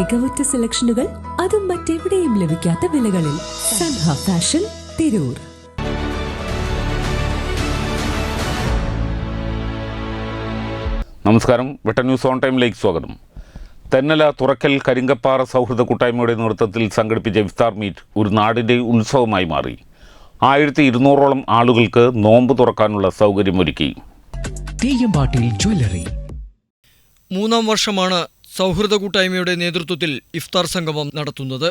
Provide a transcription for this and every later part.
മികവുറ്റ സെലക്ഷനുകൾ, അതും മറ്റെവിടെയും ലഭിക്കാത്ത വിലകളിൽ. സൻഹ ഫാഷൻ, തിരൂർ. നമസ്കാരം. വെട്ട ന്യൂസ് ഓൺ ടൈമിലേക്ക് സ്വാഗതം. തെന്നല തുറക്കൽ കരിങ്കപ്പാറ സൗഹൃദ കൂട്ടായ്മയുടെ നേതൃത്വത്തിൽ സംഘടിപ്പിച്ച ഇഫ്താർ മീറ്റ് ഒരു നാടിൻ്റെ ഉത്സവമായി മാറി. 1200ഓളം ആളുകൾക്ക് നോമ്പ് തുറക്കാനുള്ള സൗകര്യമൊരുക്കി. തെയ്യമ്പാട്ടിൽ ജ്വല്ലറി. 3ാം വർഷമാണ് സൗഹൃദ കൂട്ടായ്മയുടെ നേതൃത്വത്തിൽ ഇഫ്താർ സംഗമം നടത്തുന്നത്.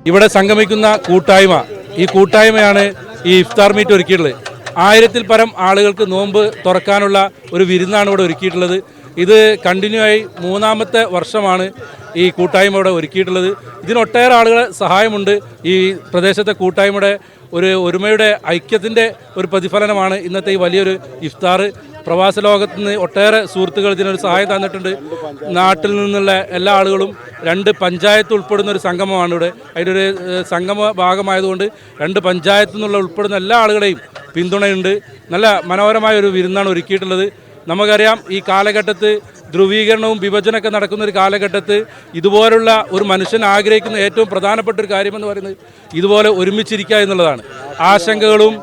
ഇവിടെ സംഗമിക്കുന്ന കൂട്ടായ്മ, ഈ കൂട്ടായ്മയാണ് ഈ ഇഫ്താർ മീറ്റ് ഒരുക്കിയിട്ടുള്ളത്. 1000-ൽ പരം ആളുകൾക്ക് നോമ്പ് തുറക്കാനുള്ള ഒരു വിരുന്നാണ് ഇവിടെ ഒരുക്കിയിട്ടുള്ളത്. ഇത് കണ്ടിന്യൂ ആയി 3ാമത്തെ വർഷമാണ് ഈ കൂട്ടായ്മ ഇവിടെ ഒരുക്കിയിട്ടുള്ളത്. ഇതിനൊട്ടേറെ ആളുകളെ സഹായമുണ്ട്. ഈ പ്രദേശത്തെ കൂട്ടായ്മയുടെ ഒരു ഒരുമയുടെ ഐക്യത്തിൻ്റെ ഒരു പ്രതിഫലനമാണ് ഇന്നത്തെ ഈ വലിയൊരു ഇഫ്താർ. പ്രവാസ ലോകത്ത് നിന്ന് ഒട്ടേറെ സുഹൃത്തുക്കൾ ഇതിനൊരു സഹായം തന്നിട്ടുണ്ട്. നാട്ടിൽ നിന്നുള്ള എല്ലാ ആളുകളും 2 പഞ്ചായത്ത് ഉൾപ്പെടുന്ന ഒരു സംഗമമാണ് ഇവിടെ. അതിൻ്റെ ഒരു സംഗമ ഭാഗമായതുകൊണ്ട് 2 പഞ്ചായത്തിൽ നിന്നുള്ള ഉൾപ്പെടുന്ന എല്ലാ ആളുകളെയും പിന്തുണയുണ്ട്. നല്ല മനോഹരമായ ഒരു വിരുന്നാണ് ഒരുക്കിയിട്ടുള്ളത്. നമുക്കറിയാം, ഈ കാലഘട്ടത്ത് ധ്രുവീകരണവും വിഭജനമൊക്കെ നടക്കുന്ന ഒരു കാലഘട്ടത്ത് ഇതുപോലുള്ള ഒരു മനുഷ്യൻ ആഗ്രഹിക്കുന്ന ഏറ്റവും പ്രധാനപ്പെട്ട ഒരു കാര്യമെന്ന് പറയുന്നത് ഇതുപോലെ ഒരുമിച്ചിരിക്കുക എന്നുള്ളതാണ്. ആശങ്കകളും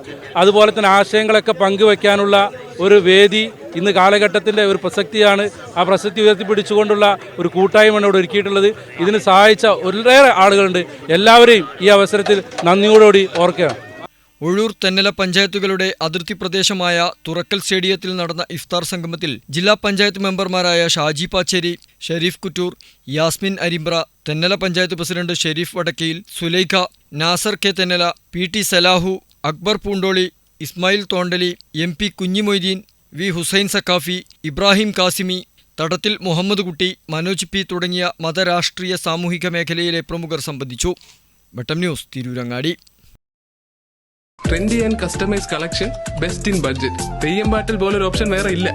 അതുപോലെ തന്നെ ആശയങ്ങളൊക്കെ പങ്കുവയ്ക്കാനുള്ള ഒരു വേദി ഇന്ന് കാലഘട്ടത്തിൻ്റെ ഒരു പ്രസക്തിയാണ്. ആ പ്രസക്തി ഉയർത്തിപ്പിടിച്ചുകൊണ്ടുള്ള ഒരു കൂട്ടായ്മയാണ് ഇവിടെ ഒരുക്കിയിട്ടുള്ളത്. ഇതിന് സഹായിച്ച ഒട്ടേറെ ആളുകളുണ്ട്. എല്ലാവരെയും ഈ അവസരത്തിൽ നന്ദിയോടുകൂടി ഓർക്കുകയാണ്. ഒഴൂർ, തെന്നല പഞ്ചായത്തുകളുടെ അതിർത്തി പ്രദേശമായ തുറക്കൽ സ്റ്റേഡിയത്തിൽ നടന്ന ഇഫ്താർ സംഗമത്തിൽ ജില്ലാ പഞ്ചായത്ത് മെമ്പർമാരായ Shaji Pacheri, Sharif Kuttur, Yasmin Arimbra, Thennala panchayat president Sharif Vadakkayil, Sulaikha, Nasar K Thennala, P T Salahu, Akbar Poondoli, Ismail Thondali, MP Kunhimoideen, V Hussain Saqafi, Ibrahim Qasimi, Thadathil Muhammad കുട്ടി, മനോജ് പി തുടങ്ങിയ മതരാഷ്ട്രീയ സാമൂഹിക മേഖലയിലെ പ്രമുഖർ സംബന്ധിച്ചു. Vettam news, Tirurangadi. Trendy and customise collection, best in budget. തെയ്യമ്പാട്ടിൽ പോലൊരു ഓപ്ഷൻ വേറെ ഇല്ല.